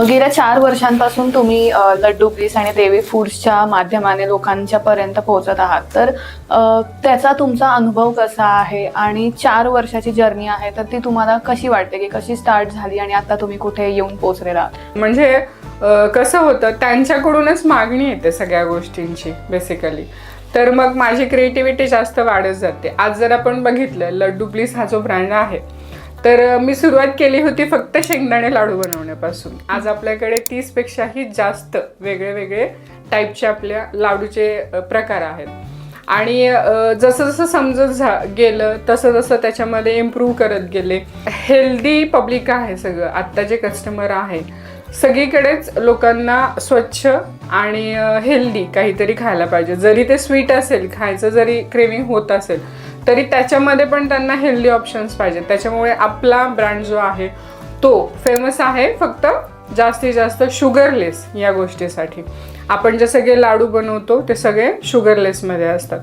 गेल्या 4 वर्षांपासून तुम्ही लड्डू प्लीस आणि देवी फूड्सच्या माध्यमाने लोकांच्या पर्यंत पोहोचत आहात, तर त्याचा तुमचा अनुभव कसा आहे आणि 4 वर्षाची जर्नी आहे तर ती तुम्हाला कशी वाटते, की कशी स्टार्ट झाली आणि आता तुम्ही कुठे येऊन पोहोचलेला आहात? म्हणजे कसं होतं, त्यांच्याकडूनच मागणी येते सगळ्या गोष्टींची बेसिकली. तर मग माझी क्रिएटिव्हिटी जास्त वाढत जाते. आज जर आपण बघितलं, लड्डू प्लीस हा जो ब्रँड आहे, तर मी सुरुवात केली होती फक्त शेंगदाणे लाडू बनवण्यापासून. आज आपल्याकडे 30 पेक्षाही जास्त वेगळे वेगळे टाईपचे आपल्या लाडूचे प्रकार आहेत. आणि जसं जसं समजत गेलं तसं तसं त्याच्यामध्ये इम्प्रूव्ह करत गेले. हेल्दी पब्लिक आहे सगळं. आत्ता जे कस्टमर आहे सगळीकडेच लोकांना स्वच्छ आणि हेल्दी काहीतरी खायला पाहिजे. जरी ते स्वीट असेल, खायचं जरी क्रेविंग होत असेल तरी त्याच्यामध्ये पण त्यांना हेल्दी ऑप्शन्स पाहिजेत. त्याच्यामुळे आपला ब्रँड जो आहे तो फेमस आहे फक्त जास्तीत जास्त शुगरलेस या गोष्टीसाठी. आपण जे सगळे लाडू बनवतो ते सगळे शुगरलेसमध्ये असतात.